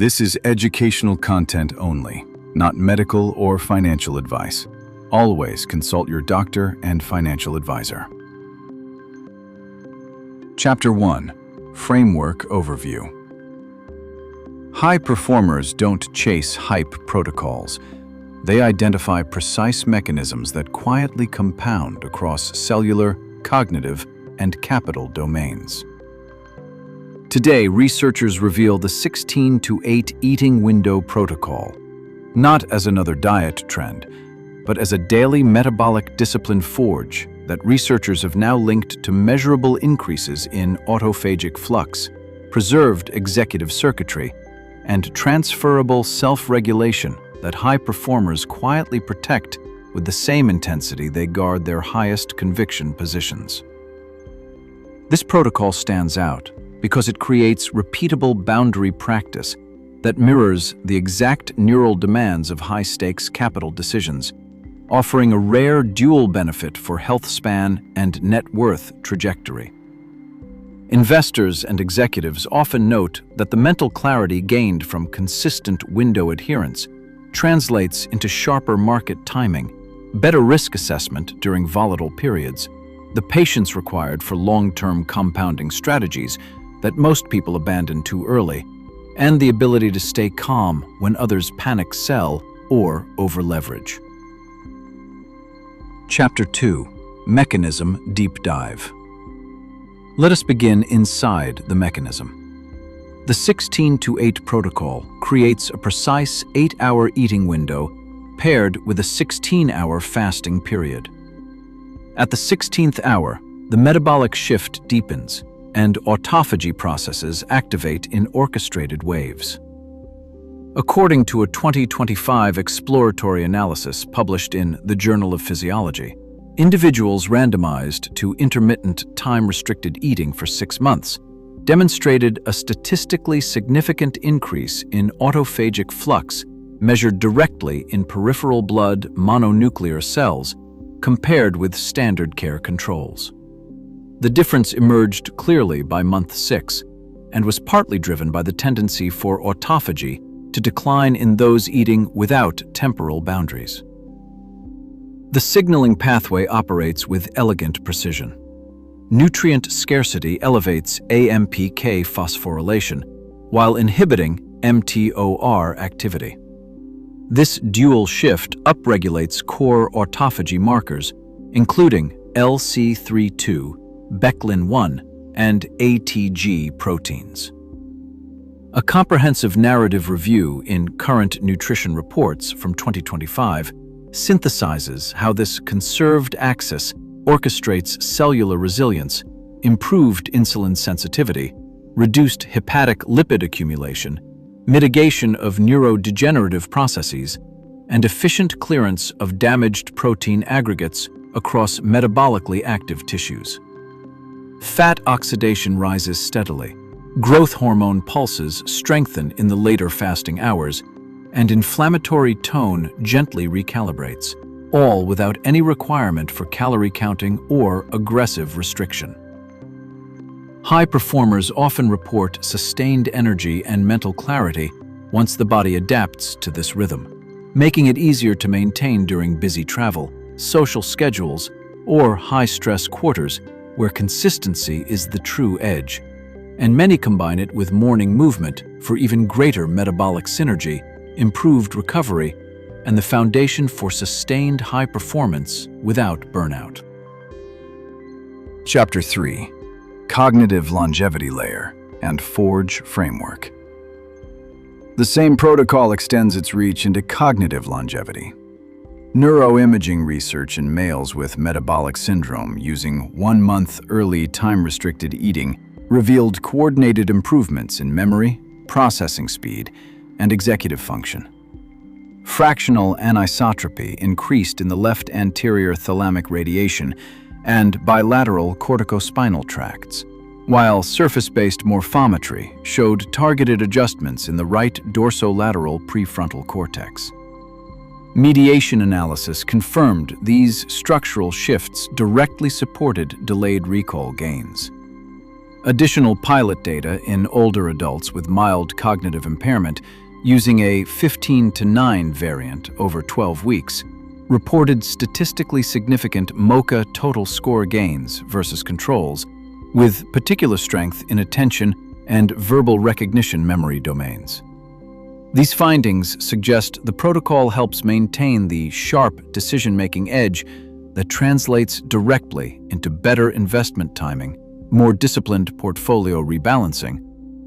This is educational content only, not medical or financial advice. Always consult your doctor and financial advisor. Chapter 1. Framework Overview. High performers don't chase hype protocols. They identify precise mechanisms that quietly compound across cellular, cognitive, and capital domains. Today, researchers reveal the 16-to-8 eating window protocol, not as another diet trend, but as a daily metabolic discipline forge that researchers have now linked to measurable increases in autophagic flux, preserved executive circuitry, and transferable self-regulation that high performers quietly protect with the same intensity they guard their highest conviction positions. This protocol stands out because it creates repeatable boundary practice that mirrors the exact neural demands of high-stakes capital decisions, offering a rare dual benefit for Healthspan and net worth trajectory. Investors and executives often note that the mental clarity gained from consistent window adherence translates into sharper market timing, better risk assessment during volatile periods, the patience required for long-term compounding strategies that most people abandon too early, and the ability to stay calm when others panic sell or over-leverage. Chapter 2. Mechanism Deep Dive. Let us begin inside the mechanism. The 16-to-8 protocol creates a precise 8-hour eating window paired with a 16-hour fasting period. At the 16th hour, the metabolic shift deepens, and autophagy processes activate in orchestrated waves. According to a 2025 exploratory analysis published in the Journal of Physiology, individuals randomized to intermittent time-restricted eating for 6 months demonstrated a statistically significant increase in autophagic flux measured directly in peripheral blood mononuclear cells compared with standard care controls. The difference emerged clearly by month 6 and was partly driven by the tendency for autophagy to decline in those eating without temporal boundaries. The signaling pathway operates with elegant precision. Nutrient scarcity elevates AMPK phosphorylation while inhibiting mTOR activity. This dual shift upregulates core autophagy markers, including LC32, Beclin-1, and ATG proteins. A comprehensive narrative review in Current Nutrition Reports from 2025 synthesizes how this conserved axis orchestrates cellular resilience, improved insulin sensitivity, reduced hepatic lipid accumulation, mitigation of neurodegenerative processes, and efficient clearance of damaged protein aggregates across metabolically active tissues. Fat oxidation rises steadily, growth hormone pulses strengthen in the later fasting hours, and inflammatory tone gently recalibrates, all without any requirement for calorie counting or aggressive restriction. High performers often report sustained energy and mental clarity once the body adapts to this rhythm, making it easier to maintain during busy travel, social schedules, or high-stress quarters where consistency is the true edge, and many combine it with morning movement for even greater metabolic synergy, improved recovery, and the foundation for sustained high performance without burnout. Chapter 3. Cognitive Longevity Layer and Forge Framework. The same protocol extends its reach into cognitive longevity. Neuroimaging research in males with metabolic syndrome using 1-month early time-restricted eating revealed coordinated improvements in memory, processing speed, and executive function. Fractional anisotropy increased in the left anterior thalamic radiation and bilateral corticospinal tracts, while surface-based morphometry showed targeted adjustments in the right dorsolateral prefrontal cortex. Mediation analysis confirmed these structural shifts directly supported delayed recall gains. Additional pilot data in older adults with mild cognitive impairment using a 15:9 variant over 12 weeks reported statistically significant MoCA total score gains versus controls, with particular strength in attention and verbal recognition memory domains. These findings suggest the protocol helps maintain the sharp decision-making edge that translates directly into better investment timing, more disciplined portfolio rebalancing,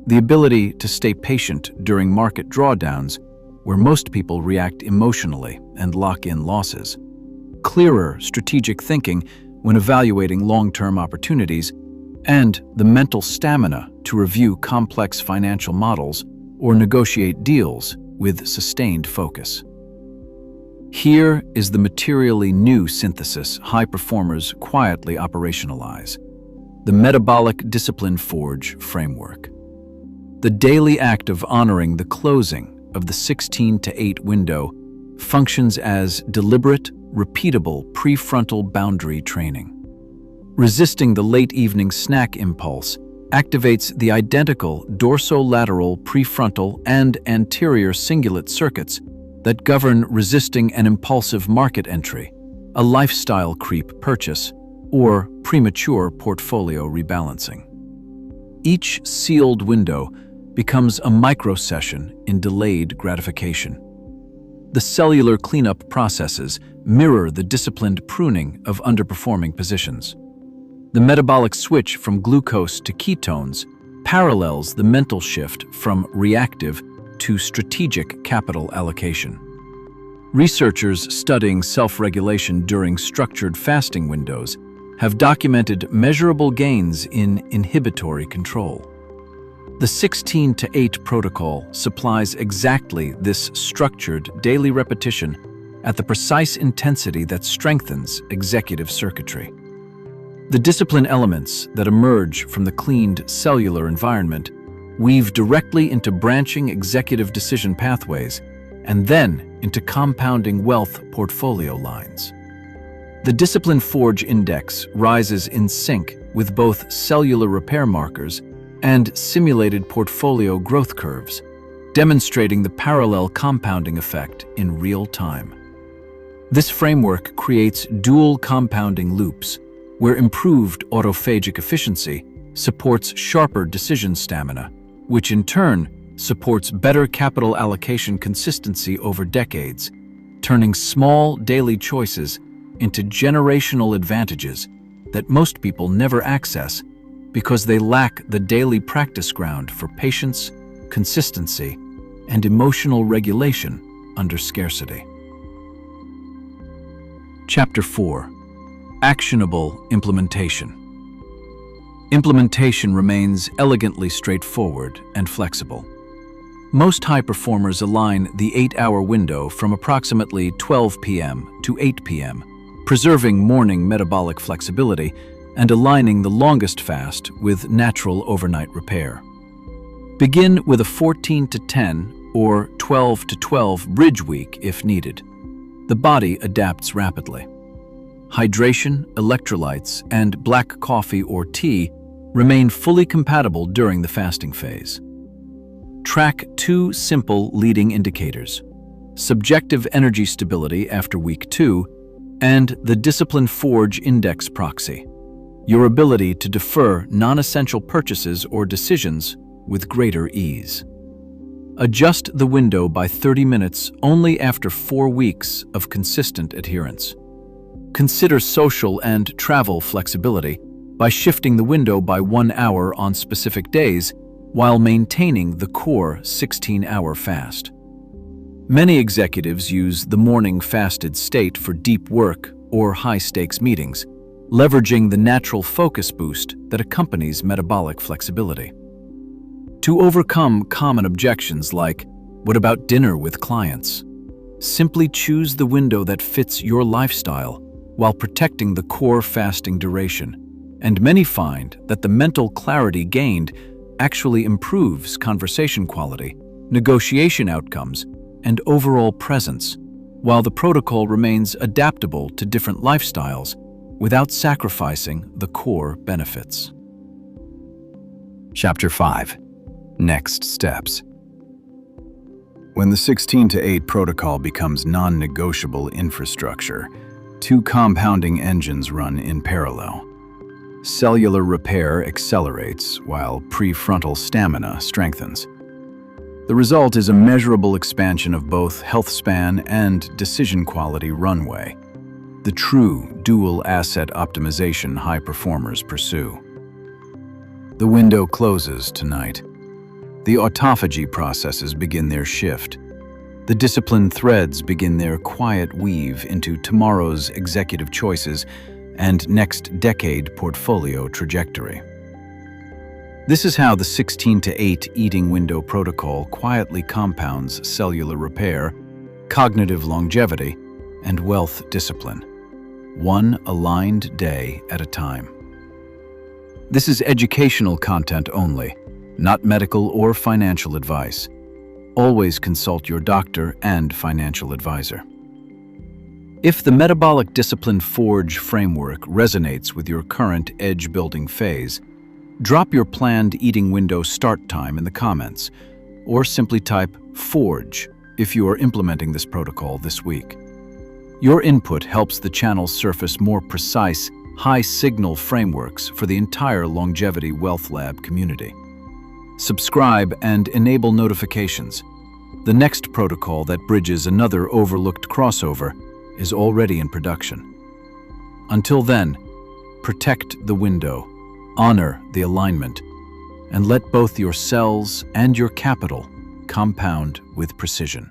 the ability to stay patient during market drawdowns where most people react emotionally and lock in losses, clearer strategic thinking when evaluating long-term opportunities, and the mental stamina to review complex financial models or negotiate deals with sustained focus. Here is the materially new synthesis high performers quietly operationalize: the Metabolic Discipline Forge Framework. The daily act of honoring the closing of the 16-8 window functions as deliberate, repeatable prefrontal boundary training. Resisting the late evening snack impulse activates the identical dorsolateral prefrontal and anterior cingulate circuits that govern resisting an impulsive market entry, a lifestyle creep purchase, or premature portfolio rebalancing. Each sealed window becomes a micro-session in delayed gratification. The cellular cleanup processes mirror the disciplined pruning of underperforming positions. The metabolic switch from glucose to ketones parallels the mental shift from reactive to strategic capital allocation. Researchers studying self-regulation during structured fasting windows have documented measurable gains in inhibitory control. The 16-8 protocol supplies exactly this structured daily repetition at the precise intensity that strengthens executive circuitry. The discipline elements that emerge from the cleaned cellular environment weave directly into branching executive decision pathways and then into compounding wealth portfolio lines. The Discipline Forge Index rises in sync with both cellular repair markers and simulated portfolio growth curves, demonstrating the parallel compounding effect in real time. This framework creates dual compounding loops, where improved autophagic efficiency supports sharper decision stamina, which in turn supports better capital allocation consistency over decades, turning small daily choices into generational advantages that most people never access because they lack the daily practice ground for patience, consistency, and emotional regulation under scarcity. Chapter 4: Actionable Implementation. Implementation remains elegantly straightforward and flexible. Most high performers align the 8-hour window from approximately 12 p.m. to 8 p.m., preserving morning metabolic flexibility and aligning the longest fast with natural overnight repair. Begin with a 14-10 or 12-12 bridge week if needed. The body adapts rapidly. Hydration, electrolytes, and black coffee or tea remain fully compatible during the fasting phase. Track 2 simple leading indicators: subjective energy stability after week 2 and the Discipline Forge Index proxy, your ability to defer non-essential purchases or decisions with greater ease. Adjust the window by 30 minutes only after 4 weeks of consistent adherence. Consider social and travel flexibility by shifting the window by 1 hour on specific days while maintaining the core 16-hour fast. Many executives use the morning fasted state for deep work or high-stakes meetings, leveraging the natural focus boost that accompanies metabolic flexibility. To overcome common objections like, "What about dinner with clients?" simply choose the window that fits your lifestyle while protecting the core fasting duration, and many find that the mental clarity gained actually improves conversation quality, negotiation outcomes, and overall presence, while the protocol remains adaptable to different lifestyles without sacrificing the core benefits. Chapter 5. Next Steps. When the 16-to-8 protocol becomes non-negotiable infrastructure, two compounding engines run in parallel. Cellular repair accelerates while prefrontal stamina strengthens. The result is a measurable expansion of both Healthspan and decision quality runway, the true dual asset optimization high performers pursue. The window closes tonight. The autophagy processes begin their shift. The discipline threads begin their quiet weave into tomorrow's executive choices and next decade portfolio trajectory. This is how the 16-to-8 eating window protocol quietly compounds cellular repair, cognitive longevity, and wealth discipline, one aligned day at a time. This is educational content only, not medical or financial advice. Always consult your doctor and financial advisor. If the Metabolic Discipline Forge Framework resonates with your current edge-building phase, drop your planned eating window start time in the comments, or simply type FORGE if you are implementing this protocol this week. Your input helps the channel surface more precise, high-signal frameworks for the entire Longevity Wealth Lab community. Subscribe and enable notifications. The next protocol that bridges another overlooked crossover is already in production. Until then, protect the window, honor the alignment, and let both your cells and your capital compound with precision.